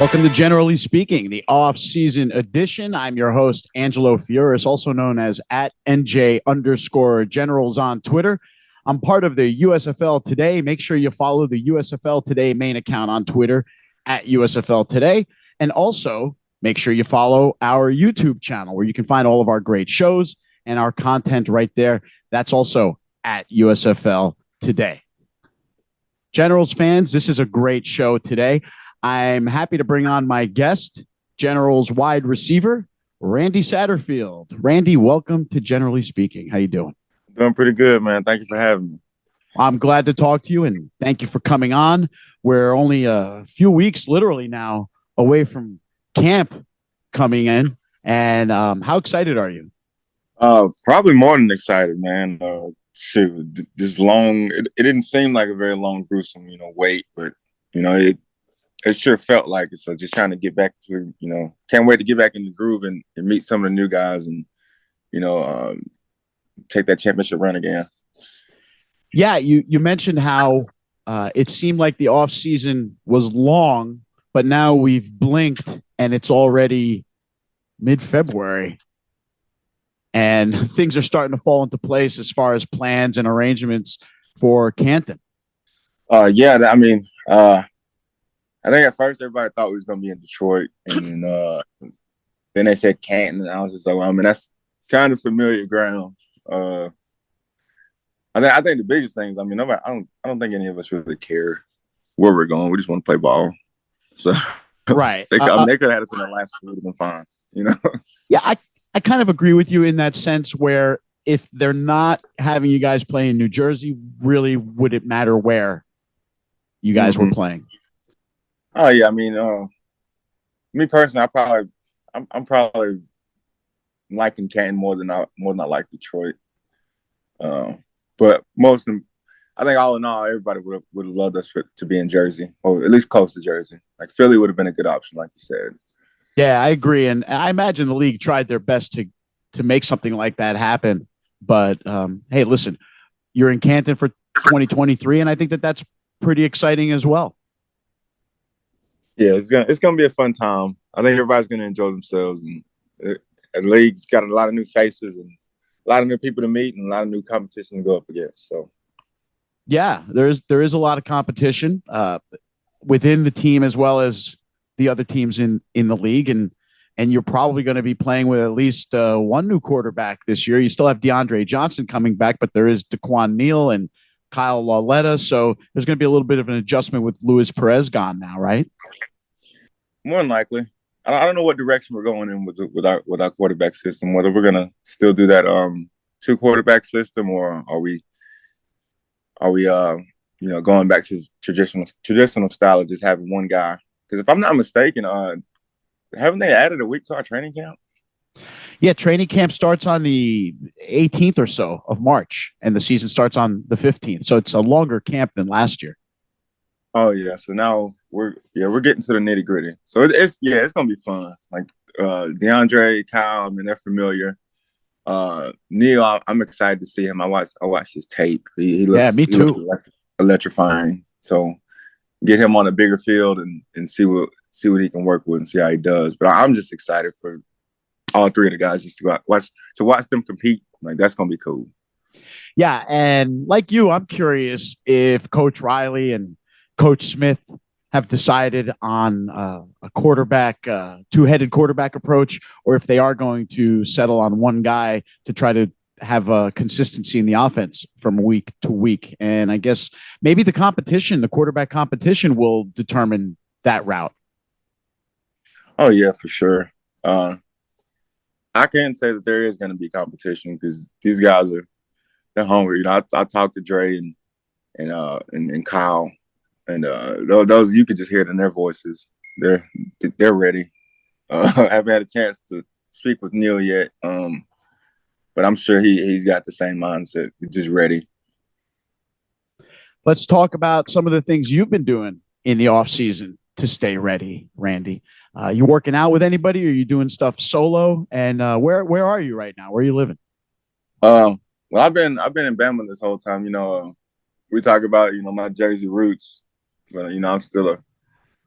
Welcome to Generally Speaking, the off-season edition. I'm your host, Angelo, also known as @NJ_Generals on Twitter. I'm part of the USFL Today. Make sure you follow the USFL Today main account on Twitter @USFL Today. And also make sure you follow our YouTube channel where you can find all of our great shows and our content right there. That's also @USFL Today. Generals fans, this is a great show today. I'm happy to bring on my guest, Generals wide receiver, Randy Satterfield. Randy, welcome to Generally Speaking. How you doing? Doing pretty good, man. Thank you for having me. I'm glad to talk to you, and thank you for coming on. We're only a few weeks, literally now, away from camp coming in. And how excited are you? Probably more than excited, man. This long, it didn't seem like a very long, gruesome, wait, but, it sure felt like it. So just trying to get back to, can't wait to get back in the groove and meet some of the new guys and, take that championship run again. Yeah, you mentioned how it seemed like the off season was long, but now we've blinked and it's already mid-February. And things are starting to fall into place as far as plans and arrangements for Canton. I think at first everybody thought we was going to be in Detroit, and then they said Canton, and I was just like, well, that's kind of familiar ground. I think the biggest thing is, I don't think any of us really care where we're going. We just want to play ball. So right, they could have had us in Alaska. It would have been fine, Yeah, I kind of agree with you in that sense where if they're not having you guys play in New Jersey, really would it matter where you guys were playing? Oh yeah, me personally, I'm probably liking Canton more than I like Detroit. But I think all in all, everybody would have loved us to be in Jersey, or at least close to Jersey. Like Philly would have been a good option, like you said. Yeah, I agree, and I imagine the league tried their best to make something like that happen. But hey, listen, you're in Canton for 2023, and I think that's pretty exciting as well. Yeah, it's gonna be a fun time. I think everybody's gonna enjoy themselves, and the league's got a lot of new faces and a lot of new people to meet and a lot of new competition to go up against. So, yeah, there is a lot of competition within the team as well as the other teams in the league, and you're probably going to be playing with at least one new quarterback this year. You still have DeAndre Johnson coming back, but there is DeQuan Neal and Kyle Lauletta, so there's going to be a little bit of an adjustment with Luis Perez gone now, right? More than likely. I don't know what direction we're going in with our quarterback system. Whether we're going to still do that 2 quarterback system, or are we going back to traditional style of just having one guy? Because if I'm not mistaken, haven't they added a week to our training camp? Yeah, training camp starts on the 18th or so of March, and the season starts on the 15th. So it's a longer camp than last year. Oh yeah, so now we're getting to the nitty gritty. So it's gonna be fun. Like DeAndre, Kyle, they're familiar. Neil, I'm excited to see him. I watched his tape. He looks, me too. He looks electrifying. So get him on a bigger field and see what he can work with and see how he does. But I'm just excited for all 3 of the guys just to watch them compete. Like that's gonna be cool. Yeah, and like you, I'm curious if Coach Riley and Coach Smith have decided on a quarterback, 2-headed quarterback approach, or if they are going to settle on one guy to try to have a consistency in the offense from week to week. And I guess maybe the quarterback competition will determine that route. Oh yeah, for sure. I can't say that there is going to be competition because these guys they're hungry. I talked to Dre and Kyle, and those you could just hear it in their voices. They're ready. I haven't had a chance to speak with Neil yet, but I'm sure he's got the same mindset. Just ready. Let's talk about some of the things you've been doing in the off season to stay ready, Randy. You working out with anybody, or you doing stuff solo? And where are you right now? Where are you living? Well, I've been in Bama this whole time. We talk about my Jersey roots, but I'm still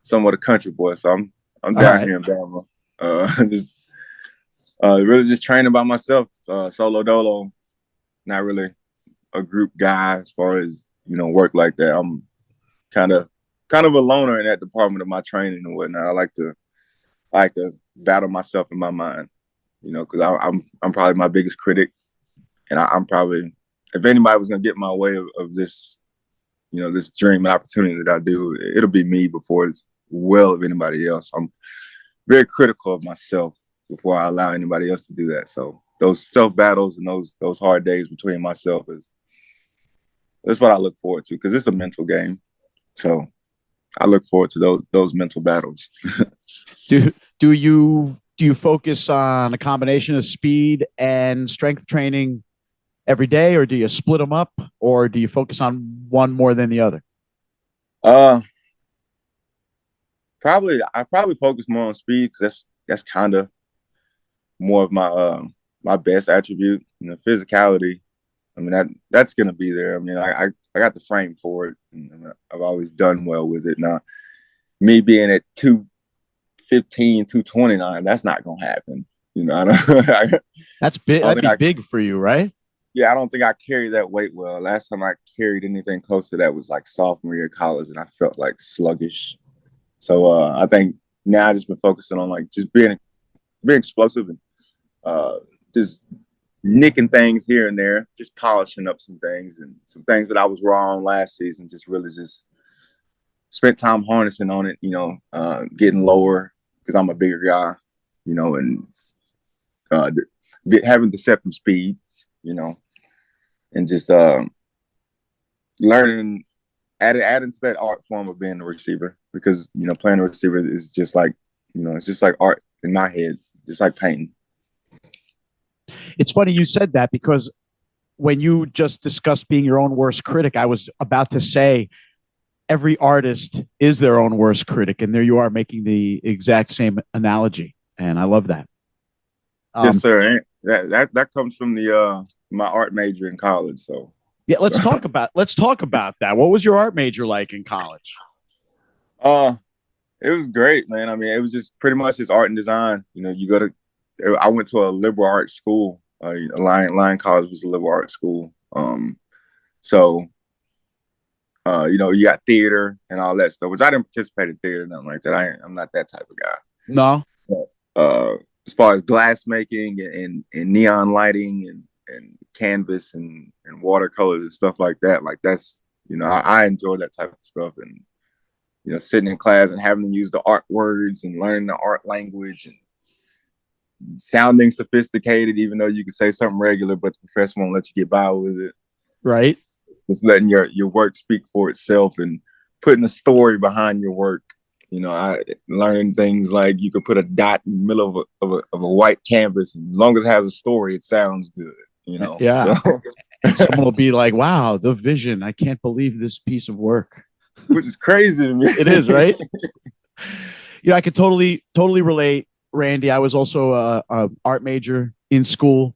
somewhat a country boy. So I'm All down right. here in Bama. Just really just training by myself, solo dolo. Not really a group guy as far as work like that. I'm kind of a loner in that department of my training and whatnot. I like to battle myself in my mind, because I'm probably my biggest critic, and I'm probably, if anybody was gonna get in my way of this, this dream and opportunity that I do, it'll be me before it's well of anybody else. I'm very critical of myself before I allow anybody else to do that. So those self battles and those hard days between myself that's what I look forward to, because it's a mental game. So I look forward to those mental battles. Do you focus on a combination of speed and strength training every day, or do you split them up, or do you focus on one more than the other? Uh, I probably focus more on speed, because that's kind of more of my best attribute. Physicality. I mean, that's gonna be there. I mean, I got the frame for it, and I've always done well with it. Now, me being at 215, 229, that's not gonna happen. I don't. That's big. I don't That'd think be big for you, right? yeah, I don't think I carried that weight well. Last time I carried anything close to that was like sophomore year of college, and I felt like sluggish. So I think now I just been focusing on like just being explosive and uh, just nicking things here and there, just polishing up some things, and some things that I was wrong last season. Just really just spent time harnessing on it, getting lower because I'm a bigger guy, and uh, having deceptive speed, and just learning, adding to that art form of being a receiver, because playing a receiver is just like, it's just like art in my head, just like painting. It's funny you said that, because when you just discussed being your own worst critic, I was about to say every artist is their own worst critic, and there you are making the exact same analogy, and I love that. Yes, Um, sir. That comes from the my art major in college. So yeah, let's talk about that. What was your art major like in college? uh it was great, man. I mean, it was just pretty much just art and design. I went to a liberal arts school. Lyon College was a liberal arts school. So you got theater and all that stuff, which I didn't participate in theater, nothing like that. I'm not that type of guy. No. But, as far as glass making and neon lighting and canvas and watercolors and stuff like that, like that's, I enjoy that type of stuff. And sitting in class and having to use the art words and learning the art language and sounding sophisticated, even though you can say something regular, but the professor won't let you get by with it. Right. Just letting your work speak for itself and putting a story behind your work. I learning things like you could put a dot in the middle of a white canvas, and as long as it has a story, it sounds good. Yeah. So And someone will be like, wow, the vision. I can't believe this piece of work. which is crazy to me. It is, right? I could totally relate, Randy. I was also a art major in school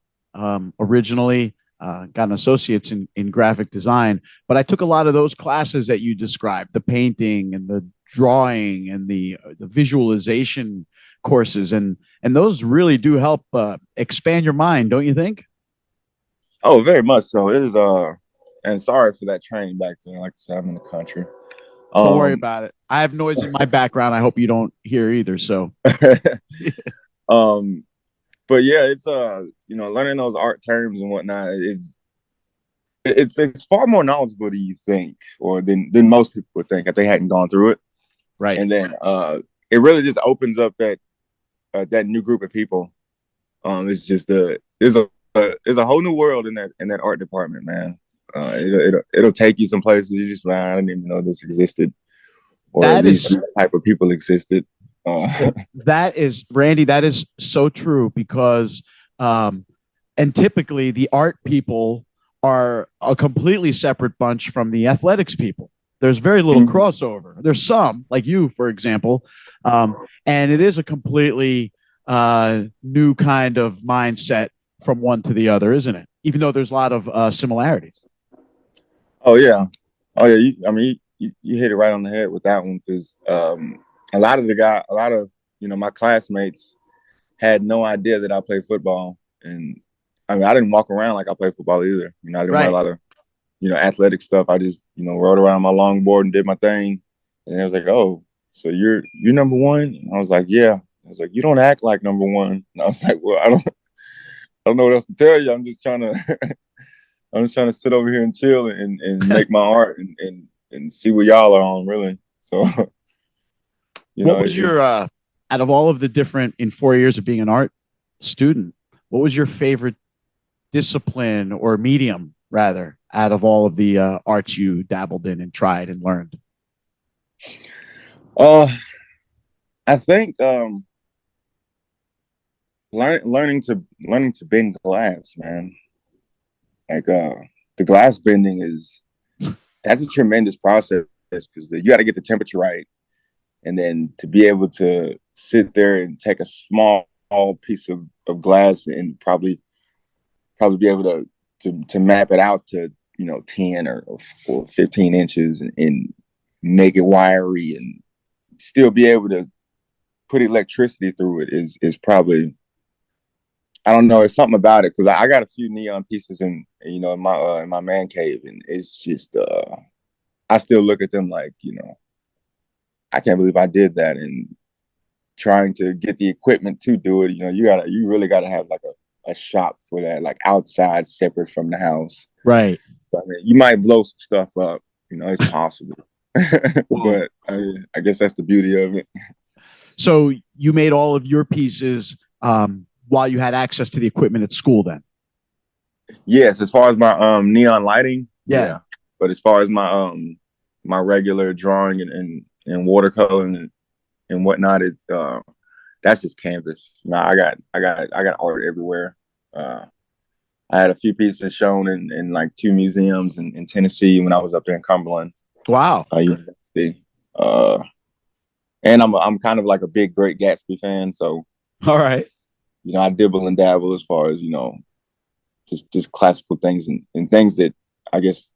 originally. Got an associate's in graphic design, but I took a lot of those classes that you described, the painting and the drawing and the visualization courses, and those really do help expand your mind, don't you think? Oh, very much so. It is and sorry for that training back there. Like I said, I'm in the country. Don't worry Um about it. I have noise in my background. I hope you don't hear either. So, um but yeah, it's learning those art terms and whatnot, it's far more knowledgeable than you think, or than most people would think if they hadn't gone through it. right. And then it really just opens up that new group of people. It's just there's a whole new world in that art department, man. It'll take you some places you just, man, I didn't even know this existed, or That these is type of people existed. that is Randy. That is so true, because, and typically the art people are a completely separate bunch from the athletics people. There's very little crossover. There's some, like you, for example, and it is a completely new kind of mindset from one to the other, isn't it? Even though there's a lot of similarities. Oh yeah, oh yeah. I mean, you hit it right on the head with that one, because a lot of my classmates had no idea that I played football. And I mean, I didn't walk around like I played football either. I didn't wear a Right. lot of, athletic stuff. I just, rode around on my longboard and did my thing. And it was like, oh, so you're number one? And I was like, yeah. I was like, you don't act like number one. And I was like, well, I don't know what else to tell you. I'm just trying to I'm just trying to sit over here and chill and make my art and see what y'all are on, really. So What was your out of all of the different in 4 years of being an art student, what was your favorite discipline or medium rather out of all of the arts you dabbled in and tried and learned? I think learning to bend glass, man. Like the glass bending that's a tremendous process because you got to get the temperature right, and then to be able to sit there and take a small piece of glass and probably be able to map it out to 10 or 15 inches and make it wiry and still be able to put electricity through it is probably, I don't know, it's something about it because I got a few neon pieces in my man cave, and it's just I still look at them like, I can't believe I did that. And trying to get the equipment to do it, you really gotta have like a shop for that, like outside, separate from the house. Right. I mean, you might blow some stuff up, it's possible. Well, But I guess that's the beauty of it. so you made all of your pieces while you had access to the equipment at school then? Yes, as far as my neon lighting, Yeah. But as far as my regular drawing and watercolor and whatnot, it's that's just canvas. I got art everywhere. I had a few pieces shown in like two museums in Tennessee when I was up there in Cumberland. Wow. University. And I'm kind of like a big Great Gatsby fan, so All right. I dibble and dabble as far as just classical things and things that I guess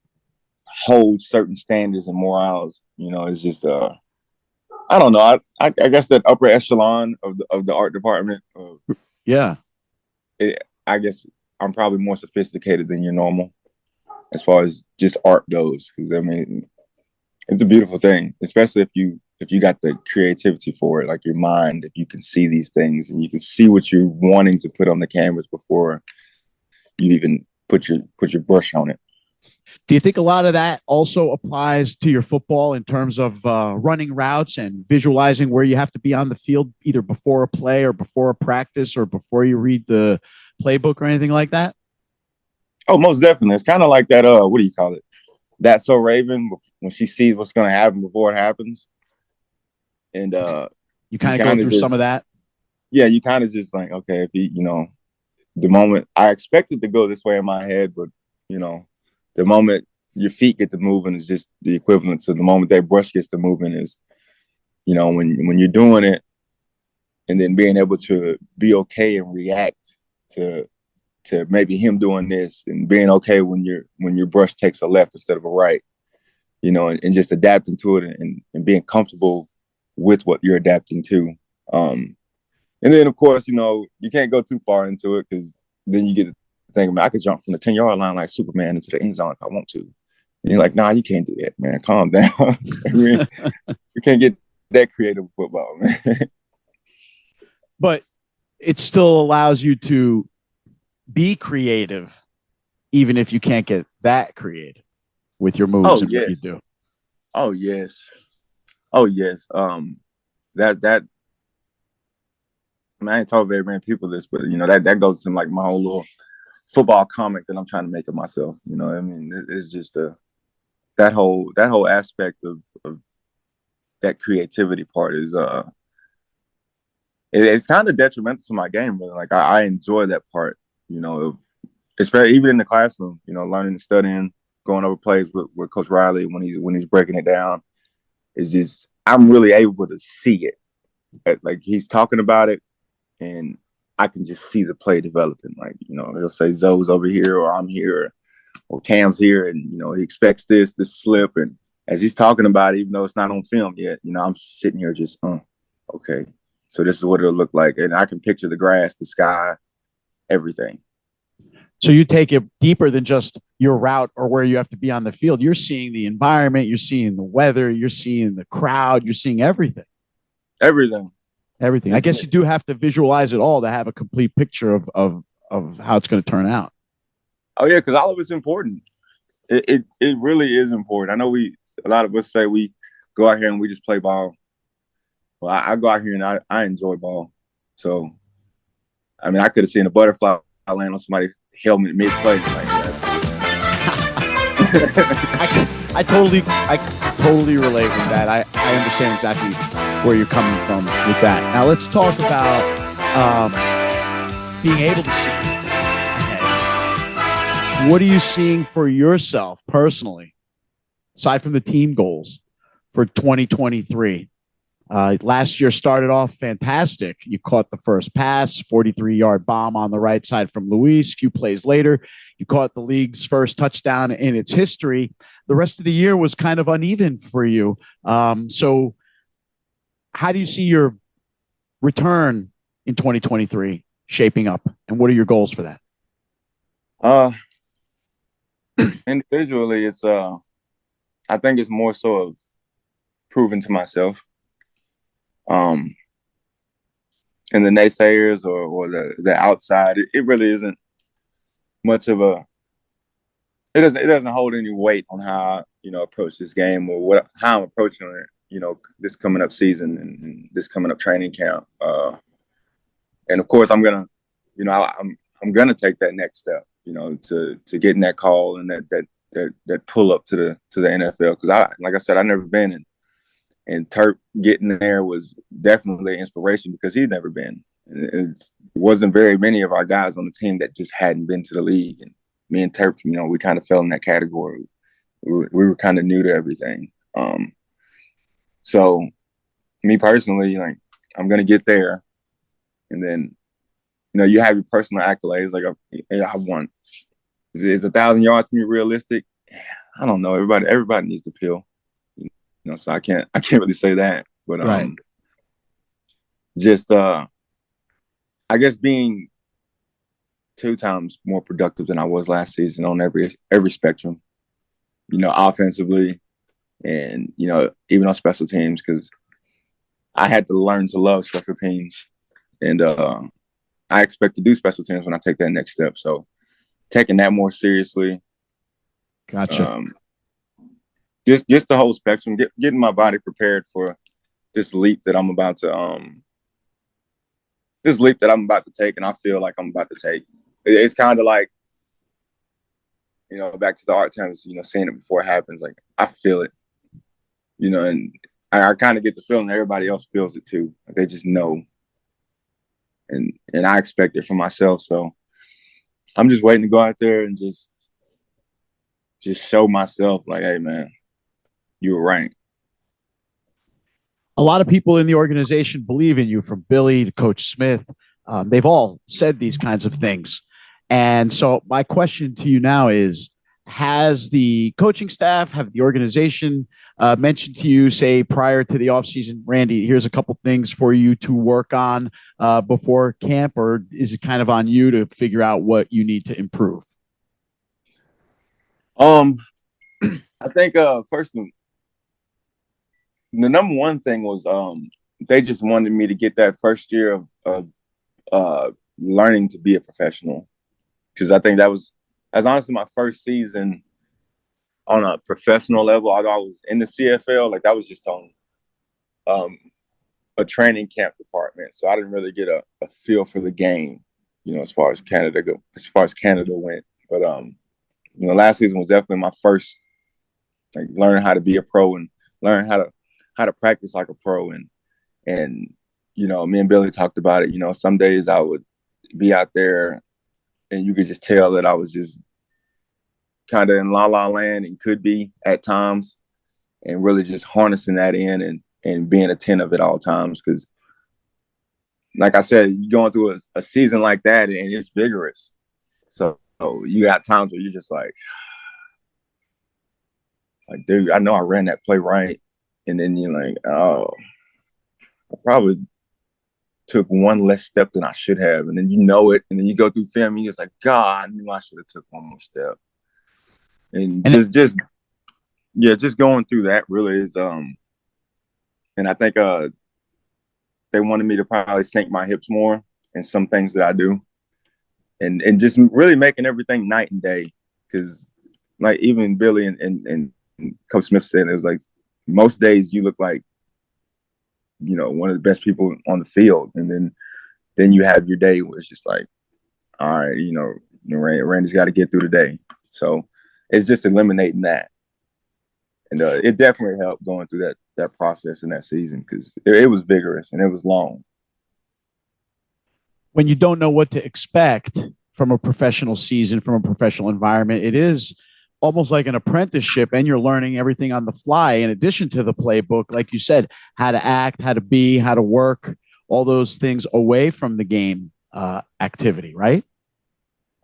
hold certain standards and morals. It's just I don't know. I guess that upper echelon of the art department. Yeah. I guess I'm probably more sophisticated than your normal as far as just art goes. Because I mean, it's a beautiful thing, especially if you got the creativity for it, like your mind. If you can see these things and you can see what you're wanting to put on the canvas before you even put your brush on it. Do you think a lot of that also applies to your football in terms of running routes and visualizing where you have to be on the field, either before a play or before a practice or before you read the playbook or anything like that? Oh, most definitely. It's kind of like that. What do you call it? That's So Raven, when she sees what's going to happen before it happens, and you kind of go through some of that. Yeah, you kind of just like, okay, if the moment I expected to go this way in my head, but the moment your feet get to moving is just the equivalent to the moment that brush gets to moving is, when you're doing it, and then being able to be okay and react to maybe him doing this, and being okay when your brush takes a left instead of a right, and just adapting to it and being comfortable with what you're adapting to. And then of course, you can't go too far into it because then you get to think, man, I could jump from the 10-yard line like Superman into the end zone if I want to. And you're like, nah, you can't do that, man. Calm down. I mean, you can't get that creative with football, man. But it still allows you to be creative, even if you can't get that creative with your moves and what you do. Oh yes. Oh yes. That I mean, I ain't told very many people this, but that goes to like my whole little football comic that I'm trying to make of myself. I mean, it's just that whole aspect of that creativity part is it's kind of detrimental to my game, but like I enjoy that part, especially even in the classroom, learning and studying, going over plays with Coach Riley when he's breaking it down. It's just I'm really able to see it. Like he's talking about it, and I can just see the play developing. Like, he'll say Zoe's over here, or I'm here, or Cam's here, and he expects this slip. And as he's talking about it, even though it's not on film yet, I'm sitting here just, okay. So this is what it'll look like. And I can picture the grass, the sky, everything. So you take it deeper than just your route or where you have to be on the field. You're seeing the environment, you're seeing the weather, you're seeing the crowd, you're seeing everything. Everything. Everything. I guess you do have to visualize it all to have a complete picture of how it's going to turn out. Oh yeah, because all of it's important. It really is important. I know a lot of us say we go out here and we just play ball. Well, I go out here and I enjoy ball. So, I mean, I could have seen a butterfly land on somebody's helmet mid-play. Like I totally relate with that. I understand exactly where you're coming from with that. Now let's talk about being able to see. Okay. What are you seeing for yourself personally, aside from the team goals for 2023? Last year started off fantastic. You caught the first pass, 43-yard bomb on the right side from Luis. A few plays later, you caught the league's first touchdown in its history. The rest of the year was kind of uneven for you. So how do you see your return in 2023 shaping up? And what are your goals for that? Individually, I think it's more so of proving to myself. And the naysayers or the outside, it really isn't much of a. It doesn't hold any weight on how I approach this game or how I'm approaching it. This coming up season and this coming up training camp. And of course, I'm gonna take that next step. To getting that call and that pull up to the NFL because like I said, I've never been and Turk getting there was definitely an inspiration because he'd never been. And it wasn't very many of our guys on the team that just hadn't been to the league. And me and Turk, we kind of fell in that category. We were kind of new to everything. So me personally, like I'm going to get there. And then, you have your personal accolades. Like I won. Is 1,000 yards to me realistic? I don't know. Everybody needs to peel. So I can't really say that, but right. Just I guess being 2 times more productive than I was last season on every spectrum, offensively and even on special teams because I had to learn to love special teams, and I expect to do special teams when I take that next step. So taking that more seriously. Gotcha. Just the whole spectrum, getting my body prepared for this leap that I'm about to take, and I feel like I'm about to take. It's kind of like, back to the art terms, seeing it before it happens. Like I feel it, and I kind of get the feeling that everybody else feels it too. Like they just know, and I expect it from myself. So I'm just waiting to go out there and just show myself, like, hey man, you were right. A lot of people in the organization believe in you, from Billy to Coach Smith. They've all said these kinds of things. And so my question to you now is, has the coaching staff, have the organization mentioned to you, say, prior to the offseason, Randy, here's a couple things for you to work on before camp, or is it kind of on you to figure out what you need to improve? I think first the number one thing was they just wanted me to get that first year of learning to be a professional, because I think that's honestly my first season on a professional level. Although I was in the CFL, like that was just on a training camp department, so I didn't really get a feel for the game, as far as Canada went. But last season was definitely my first, like, learning how to be a pro and learn how to practice like a pro. And me and Billy talked about it. Some days I would be out there and you could just tell that I was just kind of in la la land and could be at times, and really just harnessing that in and being attentive at all times. Because like I said, you're going through a season like that and it's vigorous. So you got times where you're just like, dude, I know I ran that play right. And then you're like, oh, I probably took one less step than I should have. And then you know it. And then you go through film and you're like, God, I knew I should have took one more step. And just going through that really is and I think they wanted me to probably sink my hips more in some things that I do. And just really making everything night and day. Because like even Billy and Coach Smith said, it was like most days you look like, one of the best people on the field. And then you have your day where it's just like, all right, Randy's got to get through the day. So it's just eliminating that. And it definitely helped going through that process in that season because it was vigorous and it was long. When you don't know what to expect from a professional season, from a professional environment, it is almost like an apprenticeship, and you're learning everything on the fly in addition to the playbook. Like you said, how to act, how to be, how to work, all those things away from the game activity, right?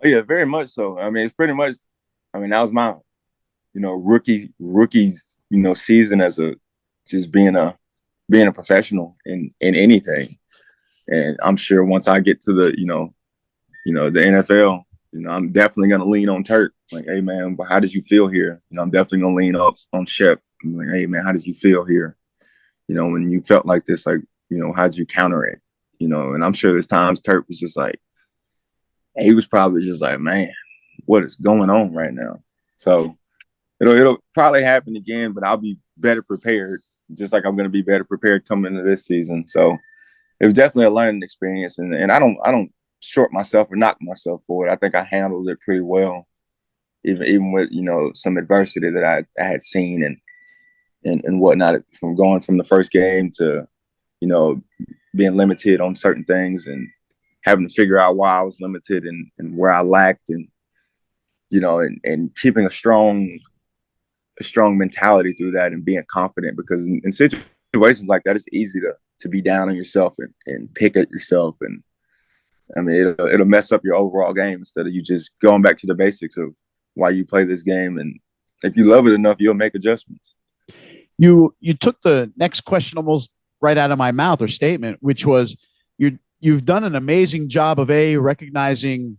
Oh, yeah, very much so. I mean, it's pretty much, that was my, rookies, season as just being a professional in anything. And I'm sure once I get to the NFL, I'm definitely going to lean on Turk. Like, hey, man, how did you feel here? I'm definitely going to lean up on Shep. I'm like, hey, man, how did you feel here? When you felt like this, like, how'd you counter it? And I'm sure there's times Turk was just like, he was probably just like, man, what is going on right now? So it'll probably happen again, but I'll be better prepared, just like I'm going to be better prepared coming into this season. So it was definitely a learning experience, and I don't short myself or knock myself for it. I think I handled it pretty well, even with some adversity that I had seen and whatnot, from going from the first game to being limited on certain things and having to figure out why I was limited and where I lacked, and and keeping a strong mentality through that and being confident, because in situations like that, it's easy to be down on yourself and pick at yourself. And I mean, it'll mess up your overall game instead of you just going back to the basics of why you play this game. And if you love it enough, you'll make adjustments. You took the next question almost right out of my mouth, or statement, which was you've done an amazing job of recognizing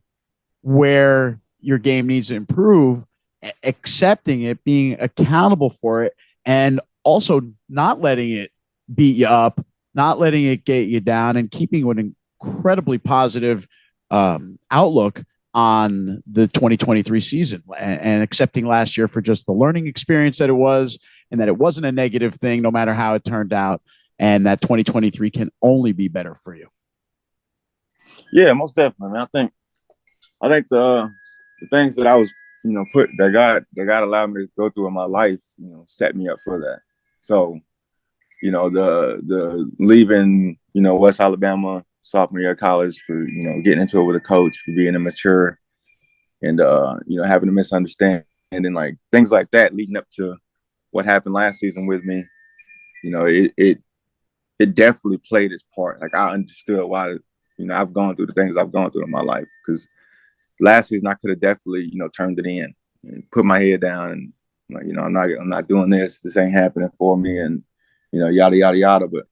where your game needs to improve, accepting it, being accountable for it, and also not letting it beat you up, not letting it get you down, and keeping an incredibly positive outlook on the 2023 season, and accepting last year for just the learning experience that it was, and that it wasn't a negative thing no matter how it turned out, and that 2023 can only be better for you. Yeah, most definitely. I think the things that I was, that God allowed me to go through in my life, set me up for that. So, the leaving, West Alabama sophomore year of college, for, getting into it with a coach, for being immature, and, having a misunderstanding, like things like that leading up to what happened last season with me, it definitely played its part. Like, I understood why, I've gone through the things I've gone through in my life, because last season I could have definitely, turned it in and put my head down and, like, I'm not doing this. This ain't happening for me, and yada yada yada. But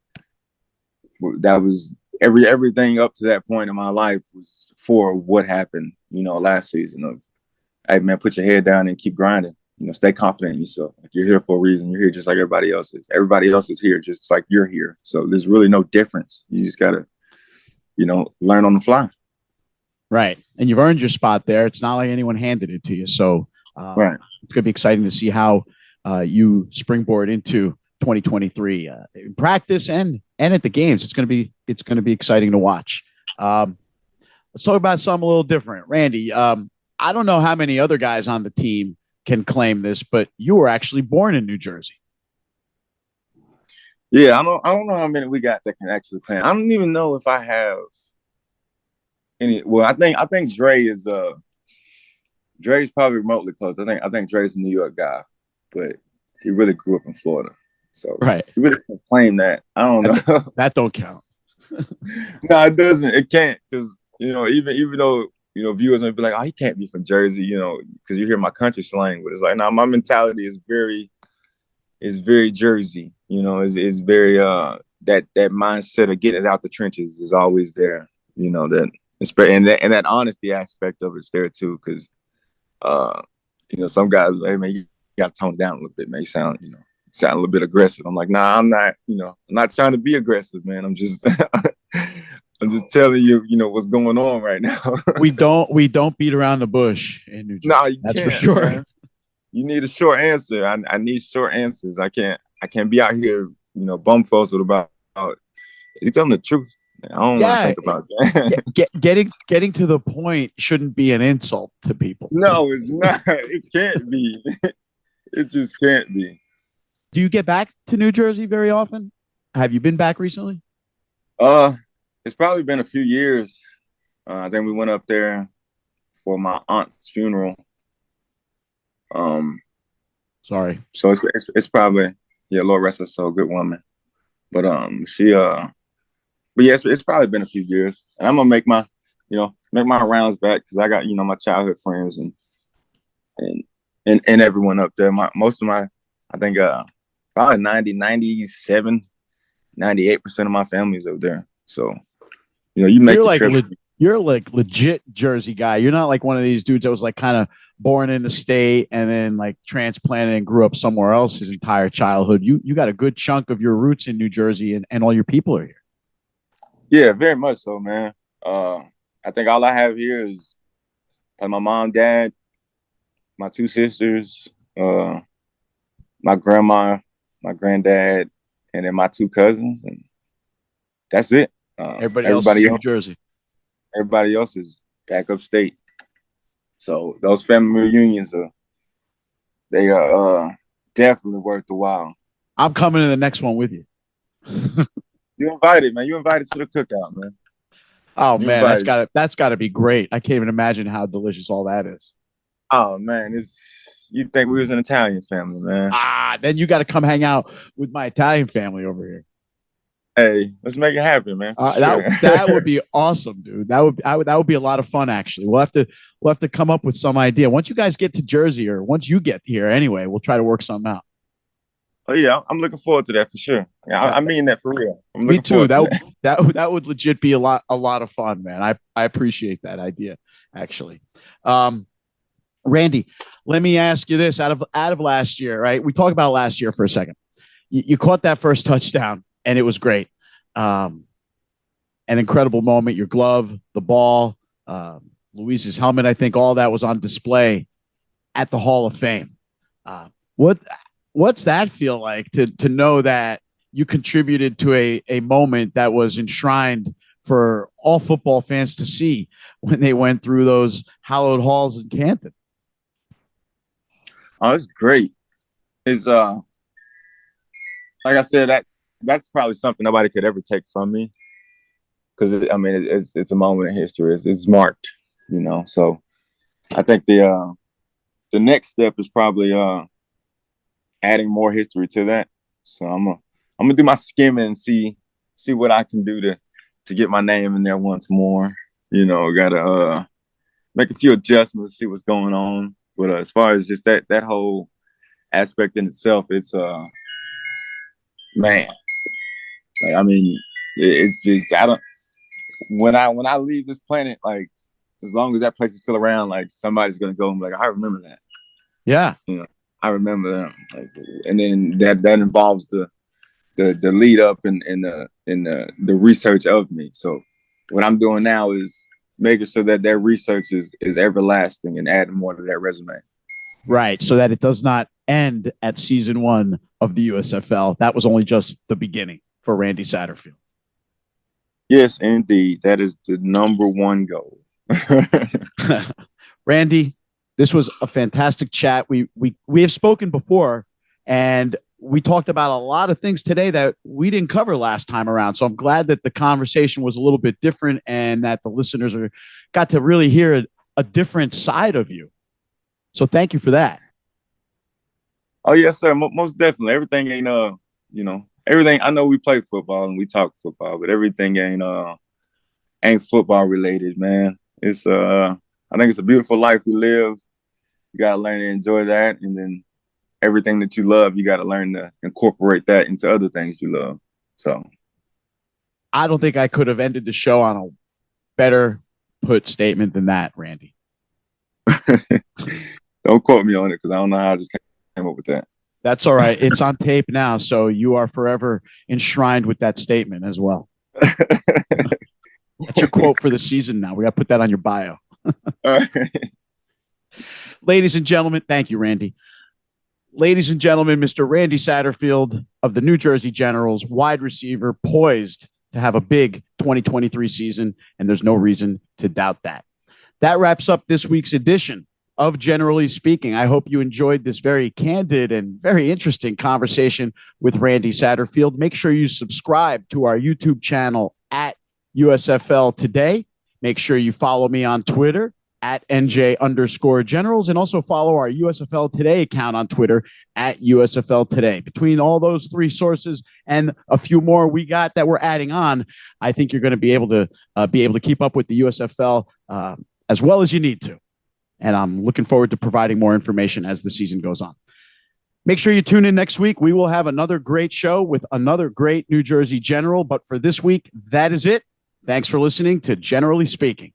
that was everything up to that point in my life was for what happened, last season. Of, hey man, put your head down and keep grinding. Stay confident in yourself. Like, you're here for a reason. You're here just like everybody else is. Everybody else is here just like you're here. So there's really no difference. You just gotta, learn on the fly. Right. And you've earned your spot there. It's not like anyone handed it to you. So right. It's going to be exciting to see how you springboard into 2023 in practice and at the games. It's going to be exciting to watch. Let's talk about something a little different. Randy, I don't know how many other guys on the team can claim this, but you were actually born in New Jersey. Yeah, I don't know how many we got that can actually claim. I don't even know if I have any. Well, I think Dre's probably remotely close. I think Dre's a New York guy, but he really grew up in Florida. So right. He really can't claim that. I don't know. That don't count. No, it doesn't. It can't, because even though viewers may be like, oh, he can't be from Jersey, because you hear my country slang, but it's like, no, my mentality is very Jersey. Is very that mindset of getting out the trenches is always there. You know that, and that honesty aspect of it's there too, because some guys, hey man, you got to tone it down a little bit, man. You sound a little bit aggressive. I'm like, nah, I'm not. I'm not trying to be aggressive, man. I'm just I'm just telling you, what's going on right now. we don't beat around the bush in New Jersey. No, you That's can't, for sure. man. You need a short answer. I need short answers. I can't be out here, bum fuzzled about you telling the truth. I don't want to Yeah, think about that. getting to the point shouldn't be an insult to people. No, it's not. It can't be. It just can't be. Do you get back to New Jersey very often? Have you been back recently? Uh, it's probably been a few years. I think we went up there for my aunt's funeral. Um, Sorry. so it's probably, yeah, Lord rest her soul, good woman. But but yeah, it's probably been a few years, and I'm gonna make my rounds back because I got my childhood friends and and everyone up there. Most of my, I think probably 98% of my family's up there. So you make You're the like trip. you're like legit Jersey guy. You're not like one of these dudes that was like kind of born in the state and then like transplanted and grew up somewhere else his entire childhood. You got a good chunk of your roots in New Jersey, and all your people are here. Yeah, very much so, man. I think all I have here is like my mom, dad, my two sisters, my grandma, my granddad, and then my two cousins, and that's it. Everybody else is Everybody New else, Jersey. everybody else is back upstate. So those family reunions they are definitely worth the while. I'm coming to the next one with you. You invited, man. You invited to the cookout, man. Oh You man, invited. that's gotta be great. I can't even imagine how delicious all that is. Oh man, you think we was an Italian family, man? Then you got to come hang out with my Italian family over here. Hey, let's make it happen, man, for That sure. that would be awesome, dude. That would be a lot of fun. Actually, we'll have to come up with some idea once you guys get to Jersey, or once you get here. Anyway, we'll try to work something out. Oh yeah, I'm looking forward to that for sure. Yeah, I Uh, mean that for real. I'm Me looking too. forward to That that. that would legit be a lot of fun, man. I appreciate that idea. Actually, um, Randy, let me ask you this: out of last year, right? We talked about last year for a second. You caught that first touchdown, and it was great. Um, an incredible moment. Your glove, the ball, Luis's helmet. I think all that was on display at the Hall of Fame. Uh, what what's that feel like to know that you contributed to a moment that was enshrined for all football fans to see when they went through those hallowed halls in Canton? Oh, it's great. It's like I said, that's probably something nobody could ever take from me because I mean it's a moment in history. It's marked, So I think the next step is probably adding more history to that. So I'm gonna do my skimming and see what I can do to get my name in there once more. Gotta make a few adjustments, see what's going on. But as far as just that whole aspect in itself, it's man, like I mean, it's just I don't when I leave this planet, like as long as that place is still around, like somebody's gonna go and be like, I remember that. Yeah. I remember that. Like, and then that involves the lead up and the research of me. So what I'm doing now is making sure that research is everlasting and adding more to that resume. Right. So that it does not end at season one of the USFL. That was only just the beginning for Randy Satterfield. Yes, indeed. That is the number one goal. Randy, this was a fantastic chat. We have spoken before, and we talked about a lot of things today that we didn't cover last time around. So I'm glad that the conversation was a little bit different and that the listeners got to really hear a different side of you. So thank you for that. Oh yes, sir. Most definitely. Everything ain't everything. I know we play football and we talk football, but everything ain't football related, man. It's I think it's a beautiful life we live. You gotta learn to enjoy that, and then everything that you love, you gotta learn to incorporate that into other things you love. So I don't think I could have ended the show on a better put statement than that, Randy. Don't quote me on it because I don't know how I just came up with that. That's all right. It's on tape now, so you are forever enshrined with that statement as well. That's your quote for the season now. We got to put that on your bio. Ladies and gentlemen, thank you, Randy. Ladies and gentlemen, Mr. Randy Satterfield of the New Jersey Generals, wide receiver, poised to have a big 2023 season, and there's no reason to doubt that. That wraps up this week's edition of Generally Speaking. I hope you enjoyed this very candid and very interesting conversation with Randy Satterfield. Make sure you subscribe to our YouTube channel at USFL Today. Make sure you follow me on Twitter at NJ_Generals, and also follow our USFL Today account on Twitter at USFL Today. Between all those three sources and a few more we got that we're adding on, I think you're going to be able to keep up with the USFL as well as you need to. And I'm looking forward to providing more information as the season goes on. Make sure you tune in next week. We will have another great show with another great New Jersey General. But for this week, that is it. Thanks for listening to Generally Speaking.